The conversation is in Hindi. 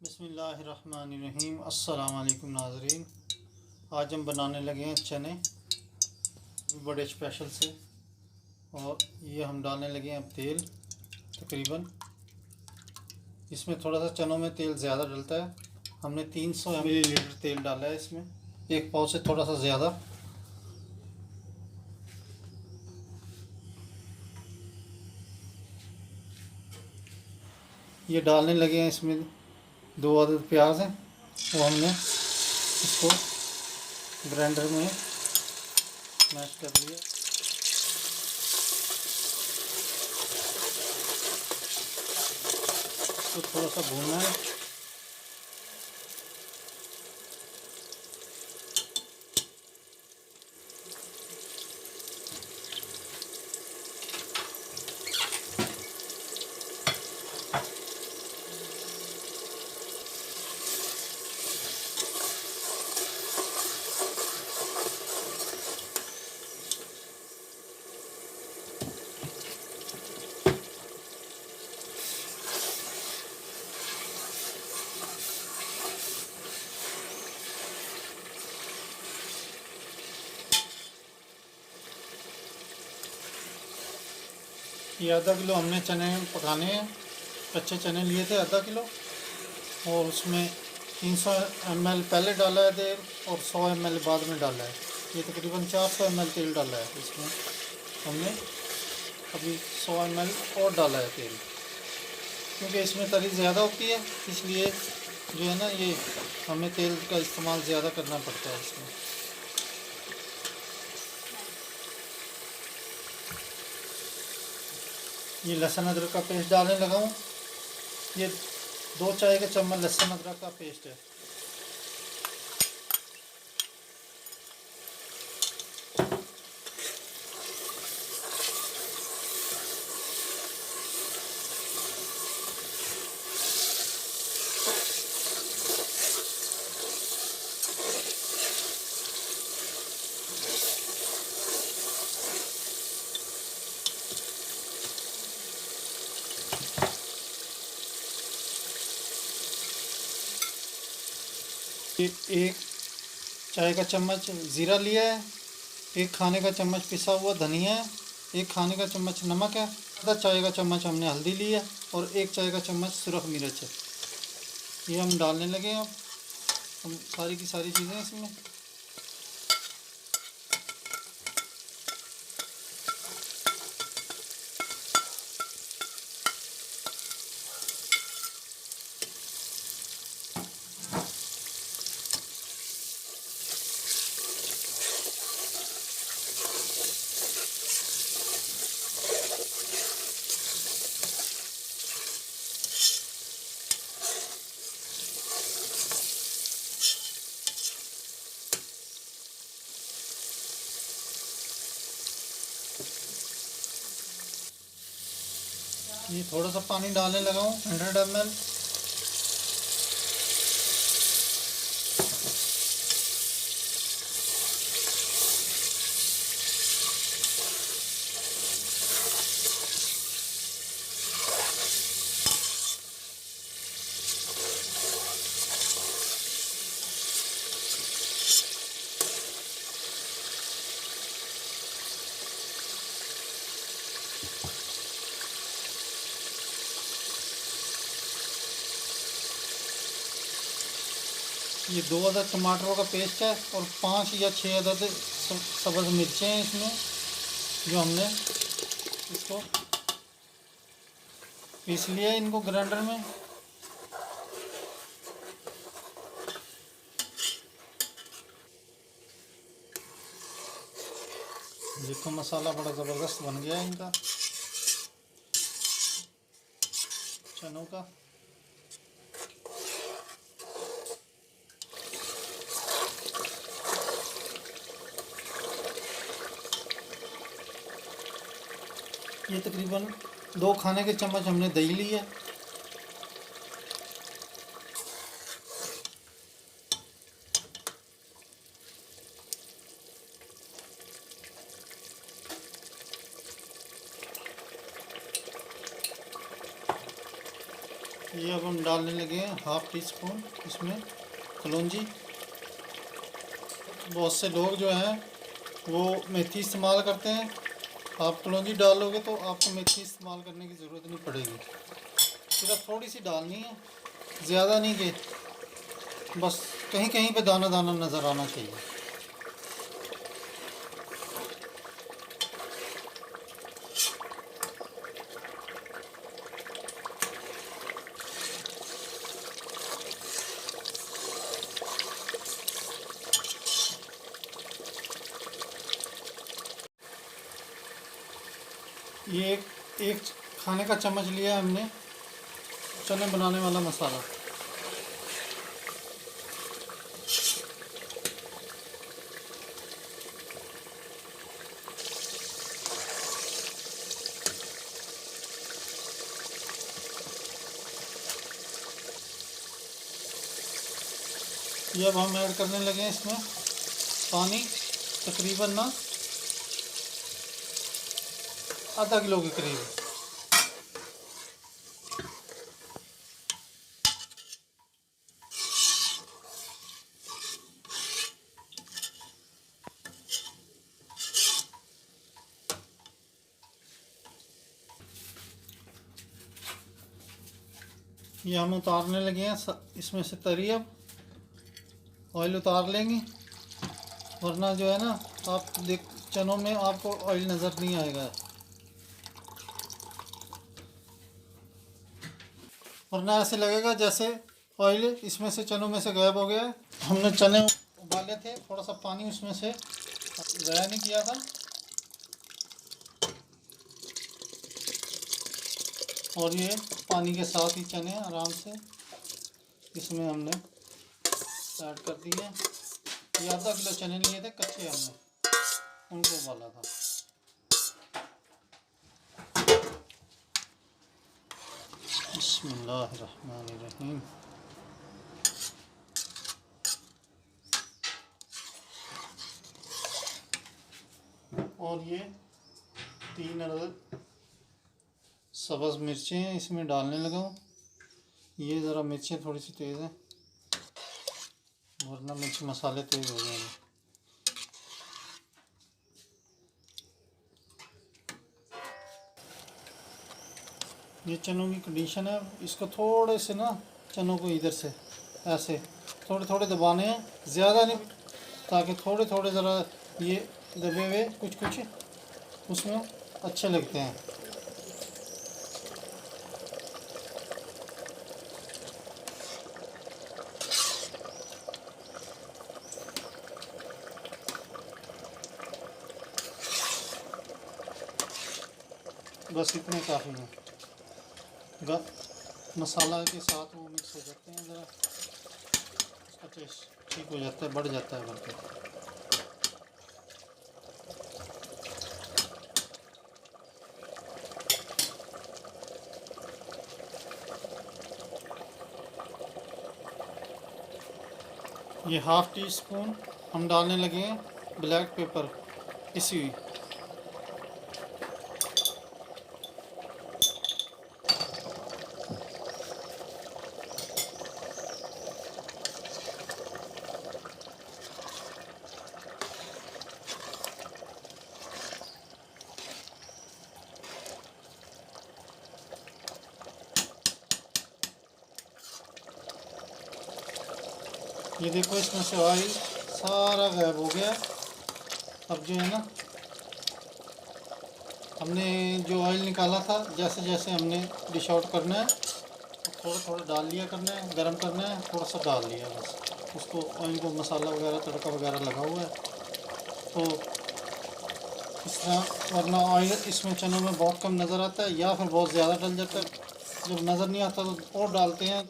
बिस्मिल्लाहिर्रहमानिर्रहीम। अस्सलाम वालेकुम नाज़रीन। आज हम बनाने लगे हैं चने बड़े स्पेशल से, और ये हम डालने लगे हैं अब तेल। तकरीबन इसमें थोड़ा सा चनों में तेल ज़्यादा डलता है। हमने 300 मिलीलीटर तेल डाला है इसमें, एक पाव से थोड़ा सा ज़्यादा। ये डालने लगे हैं, इसमें 2 अदद प्याज हैं, वो हमने इसको ग्राइंडर में मैश कर लिया। इसको थोड़ा सा भूनना है। ये आधा किलो हमने चने पकाने हैं। कच्चे चने लिए थे आधा किलो, और उसमें 300 ml पहले डाला है तेल और 100 ml बाद में डाला है। ये तकरीबन 400 ml तेल डाला है इसमें हमने। अभी 100 ml और डाला है तेल, क्योंकि इसमें तरी ज़्यादा होती है, इसलिए जो है ना, ये हमें तेल का इस्तेमाल ज़्यादा करना पड़ता है इसमें। ये लहसुन अदरक का पेस्ट डालने लगा हूँ। ये 2 चाय के चम्मच लहसुन अदरक का पेस्ट है। एक चाय का चम्मच ज़ीरा लिया है, एक खाने का चम्मच पिसा हुआ धनिया है, एक खाने का चम्मच नमक है, आधा चाय का चम्मच हमने हल्दी ली है, और एक चाय का चम्मच सुरख मिर्च है। ये हम डालने लगे हैं अब हम सारी की सारी चीज़ें इसमें। ये थोड़ा सा पानी डालने लगा हूँ, 100 ml। ये 2 अदद टमाटरों का पेस्ट है, और 5 या 6 अदद सब्ज़ मिर्चें हैं इसमें, जो हमने इसको पीस लिया है इनको ग्राइंडर में। देखो मसाला बड़ा ज़बरदस्त बन गया है इनका, चनों का। ये तकरीबन 2 खाने के चम्मच हमने दही ली है। ये अब हम डालने लगे हैं हाफ़ टी स्पून इसमें कलौंजी। बहुत से लोग जो हैं वो मेथी इस्तेमाल करते हैं, आप कलौंजी डालोगे तो आपको मेथी इस्तेमाल करने की ज़रूरत नहीं पड़ेगी। सिर्फ थोड़ी सी डालनी है, ज़्यादा नहीं कि बस कहीं कहीं पे दाना दाना नज़र आना चाहिए। ये एक खाने का चम्मच लिया हमने चने बनाने वाला मसाला। ये अब हम ऐड करने लगे हैं इसमें पानी, तकरीबन ना आधा किलो के करीब। ये हम उतारने लगे हैं इसमें से तरी। अब ऑयल उतार लेंगे, वरना जो है ना आप देख चनों में आपको ऑयल नज़र नहीं आएगा, वरना ऐसे लगेगा जैसे ऑयल इसमें से चनों में से गायब हो गया है। हमने चने उबाले थे, थोड़ा सा पानी उसमें से ज़ाया नहीं किया था, और ये पानी के साथ ही चने आराम से इसमें हमने ऐड कर दिए। ये आधा किलो चने लिए थे कच्चे, हमने उनको उबाला था। बिस्मिल्लाहिर्रहमानिर्रहीम। और ये 3 अदद सब्ज़ मिर्चें हैं इसमें डालने लगा हूँ। ये ज़रा मिर्चें थोड़ी सी तेज़ हैं, वरना मिर्च मसाले तेज़ हो जाएंगे। ये चनों की कंडीशन है, इसको थोड़े से ना चनों को इधर से ऐसे थोड़े थोड़े दबाने हैं, ज़्यादा नहीं, ताकि थोड़े थोड़े ज़रा ये दबे हुए कुछ कुछ उसमें अच्छे लगते हैं। बस इतने काफ़ी हैं, मसाला के साथ वो मिक्स हो जाते हैं, ज़रा उसका टेस्ट ठीक हो जाता है, बढ़ जाता है बल्कि। ये हाफ़ टी स्पून हम डालने लगे हैं ब्लैक पेपर पिसी हुई। ये देखो इसमें से ऑयल सारा गायब हो गया। अब जो है ना हमने जो ऑयल निकाला था, जैसे जैसे हमने डिश आउट करना है थोड़ा थोड़ा डाल लिया करना है, गरम करना है, थोड़ा सा डाल लिया बस उसको, ऑयल को मसाला वगैरह तड़का वगैरह लगा हुआ है तो इस तरह। वरना ऑयल इसमें चनों में बहुत कम नज़र आता है या फिर बहुत ज़्यादा डल जाता है, जब नज़र नहीं आता तो और डालते हैं।